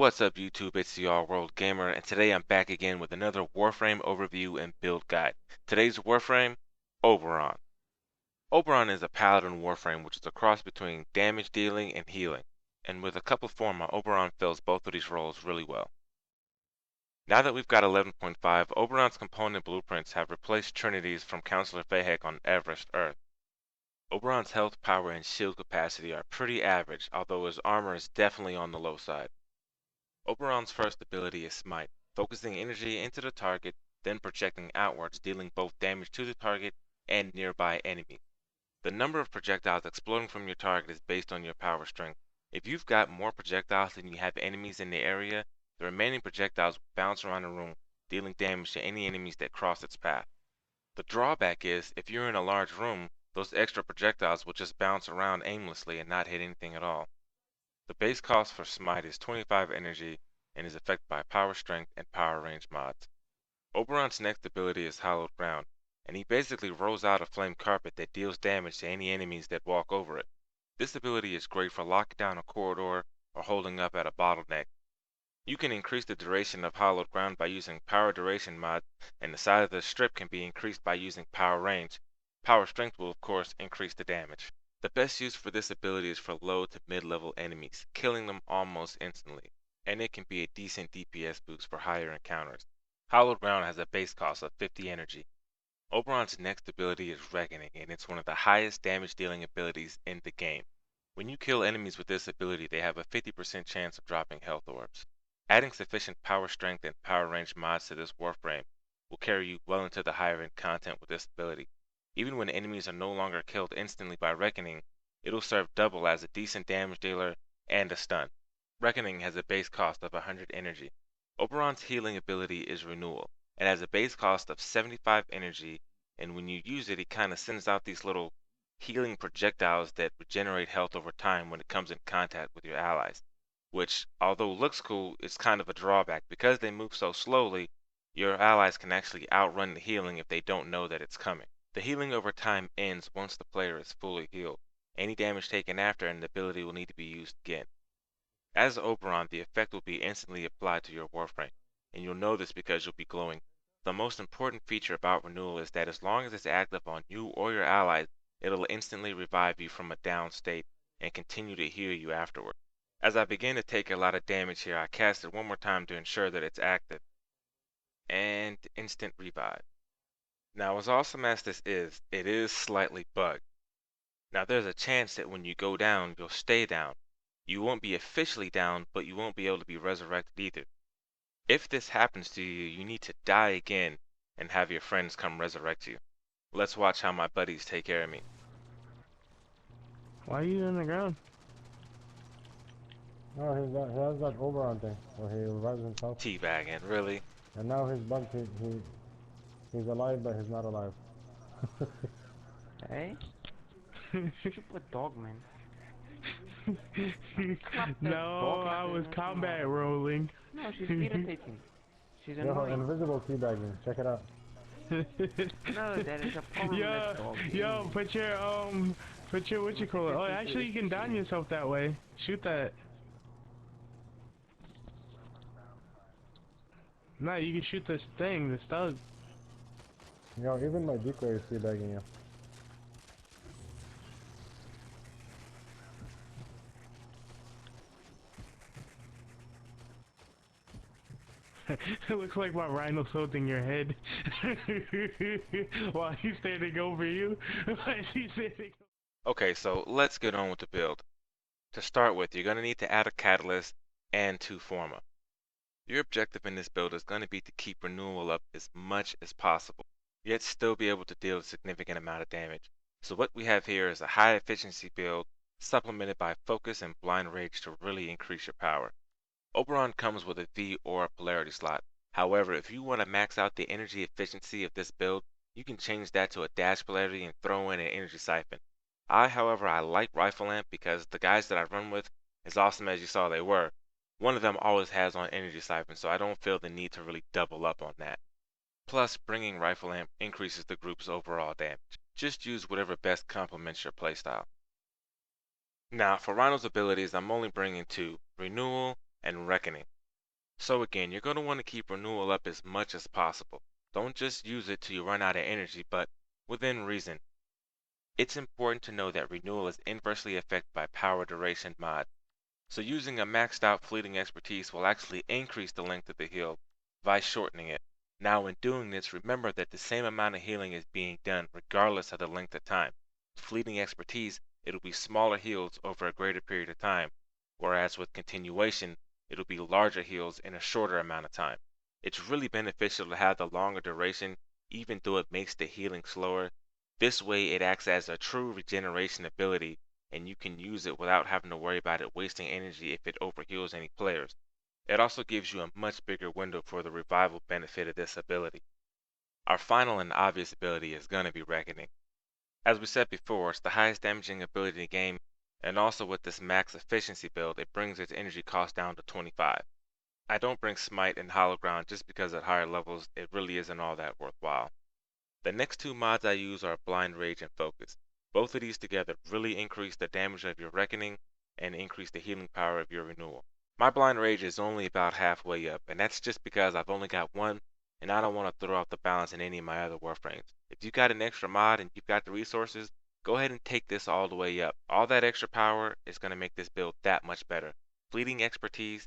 What's up YouTube, it's the Allworld-Gamer, and today I'm back again with another Warframe overview and build guide. Today's Warframe, Oberon. Oberon is a paladin Warframe which is a cross between damage dealing and healing, and with a couple forma, Oberon fills both of these roles really well. Now that we've got 11.5, Oberon's component blueprints have replaced Trinity's from Counselor Fahek on Everest, Earth. Oberon's health, power, and shield capacity are pretty average, although his armor is definitely on the low side. Oberon's first ability is Smite, focusing energy into the target, then projecting outwards, dealing both damage to the target and nearby enemies. The number of projectiles exploding from your target is based on your power strength. If you've got more projectiles than you have enemies in the area, the remaining projectiles will bounce around the room, dealing damage to any enemies that cross its path. The drawback is, if you're in a large room, those extra projectiles will just bounce around aimlessly and not hit anything at all. The base cost for Smite is 25 energy and is affected by power strength and power range mods. Oberon's next ability is Hallowed Ground, and he basically rolls out a flame carpet that deals damage to any enemies that walk over it. This ability is great for locking down a corridor or holding up at a bottleneck. You can increase the duration of Hallowed Ground by using Power Duration mod, and the size of the strip can be increased by using Power Range. Power Strength will of course increase the damage. The best use for this ability is for low to mid-level enemies, killing them almost instantly, and it can be a decent DPS boost for higher encounters. Hallowed Ground has a base cost of 50 energy. Oberon's next ability is Reckoning, and it's one of the highest damage dealing abilities in the game. When you kill enemies with this ability, they have a 50% chance of dropping health orbs. Adding sufficient power strength and power range mods to this Warframe will carry you well into the higher end content with this ability. Even when enemies are no longer killed instantly by Reckoning, it'll serve double as a decent damage dealer and a stun. Reckoning has a base cost of 100 energy. Oberon's healing ability is Renewal. It has a base cost of 75 energy, and when you use it, it kind of sends out these little healing projectiles that regenerate health over time when it comes in contact with your allies. Which, although looks cool, is kind of a drawback. Because they move so slowly, your allies can actually outrun the healing if they don't know that it's coming. The healing over time ends once the player is fully healed. Any damage taken after an ability will need to be used again. As Oberon, the effect will be instantly applied to your Warframe, and you'll know this because you'll be glowing. The most important feature about Renewal is that as long as it's active on you or your allies, it'll instantly revive you from a down state and continue to heal you afterward. As I begin to take a lot of damage here, I cast it one more time to ensure that it's active. And instant revive. Now, as awesome as this is, it is slightly bugged. Now, there's a chance that when you go down, you'll stay down. You won't be officially down, but you won't be able to be resurrected either. If this happens to you, you need to die again and have your friends come resurrect you. Let's watch how my buddies take care of me. Why are you on the ground? No, he has that Oberon thing where he revives himself. Teabagging, really? And now he's bugged. He's alive, but he's not alive. Hey? You should put dog, man. No, I was combat rolling. No, she's irritating. She's Yo, annoying. invisible teabagging. Check it out. No, there is a problem with dog. Yo, put your what you call it? Oh, actually, you can down yourself that way. Shoot that. No, you can shoot this thing, this thug. Yo, even my decoy is teabagging you. It looks like my rhino's holding your head while he's standing over you. Okay, so let's get on with the build. To start with, you're going to need to add a catalyst and 2 forma. Your objective in this build is going to be to keep Renewal up as much as possible, yet still be able to deal a significant amount of damage. So what we have here is a high efficiency build supplemented by focus and blind rage to really increase your power. Oberon comes with a V or a polarity slot. However, if you want to max out the energy efficiency of this build, you can change that to a dash polarity and throw in an energy siphon. However, I like Rifle Lamp because the guys that I run with, as awesome as you saw they were, one of them always has on energy siphon, so I don't feel the need to really double up on that. Plus, bringing Rifle Lamp increases the group's overall damage. Just use whatever best complements your playstyle. Now, for Rhino's abilities, I'm only bringing 2, Renewal and Reckoning. So again, you're going to want to keep renewal up as much as possible. Don't just use it till you run out of energy, but within reason. It's important to know that renewal is inversely affected by power duration mod. So using a maxed out fleeting expertise will actually increase the length of the heal by shortening it. Now in doing this, remember that the same amount of healing is being done regardless of the length of time. With fleeting expertise, it'll be smaller heals over a greater period of time, whereas with continuation, it'll be larger heals in a shorter amount of time. It's really beneficial to have the longer duration, even though it makes the healing slower. This way it acts as a true regeneration ability, and you can use it without having to worry about it wasting energy if it overheals any players. It also gives you a much bigger window for the revival benefit of this ability. Our final and obvious ability is going to be Reckoning. As we said before, it's the highest damaging ability in the game, and also with this max efficiency build, it brings its energy cost down to 25. I don't bring Smite and Hollow Ground just because at higher levels it really isn't all that worthwhile. The next two mods I use are Blind Rage and Focus. Both of these together really increase the damage of your Reckoning and increase the healing power of your Renewal. My Blind Rage is only about halfway up, and that's just because I've only got one, and I don't want to throw off the balance in any of my other Warframes. If you got an extra mod and you've got the resources, go ahead and take this all the way up. All that extra power is going to make this build that much better. Fleeting Expertise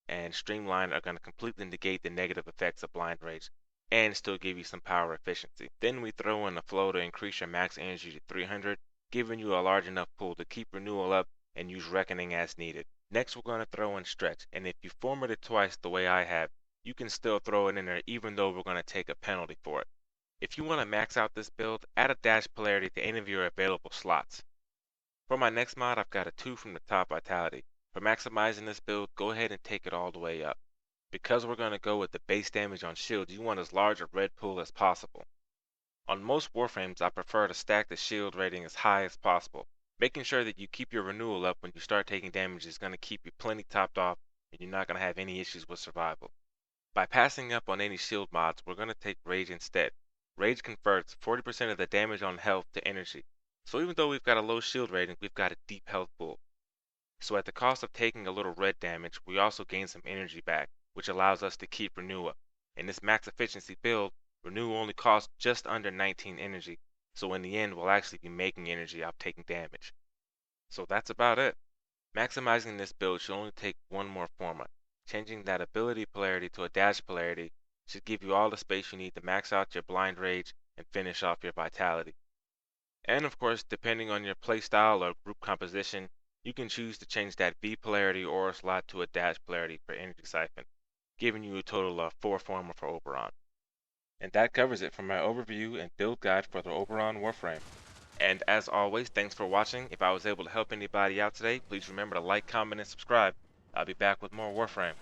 and Streamline are going to completely negate the negative effects of Blind Rage and still give you some power efficiency. Then we throw in a flow to increase your max energy to 300, giving you a large enough pool to keep renewal up and use reckoning as needed. Next we're going to throw in stretch, and if you format it twice the way I have, you can still throw it in there even though we're going to take a penalty for it. If you want to max out this build, add a dash polarity to any of your available slots. For my next mod, I've got a 2 from the top vitality. For maximizing this build, go ahead and take it all the way up. Because we're going to go with the base damage on shields, you want as large a red pool as possible. On most Warframes, I prefer to stack the shield rating as high as possible. Making sure that you keep your renewal up when you start taking damage is going to keep you plenty topped off, and you're not going to have any issues with survival. By passing up on any shield mods, we're going to take Rage instead. Rage converts 40% of the damage on health to energy. So even though we've got a low shield rating, we've got a deep health pool. So at the cost of taking a little red damage, we also gain some energy back, which allows us to keep Renew up. In this max efficiency build, Renew only costs just under 19 energy, so in the end we'll actually be making energy off taking damage. So that's about it. Maximizing this build should only take one more format. Changing that ability polarity to a dash polarity should give you all the space you need to max out your blind rage and finish off your vitality. And of course, depending on your playstyle or group composition, you can choose to change that V polarity aura slot to a dash polarity for energy siphon, giving you a total of 4 former for Oberon. And that covers it for my overview and build guide for the Oberon Warframe. And as always, thanks for watching. If I was able to help anybody out today, please remember to like, comment, and subscribe. I'll be back with more Warframe.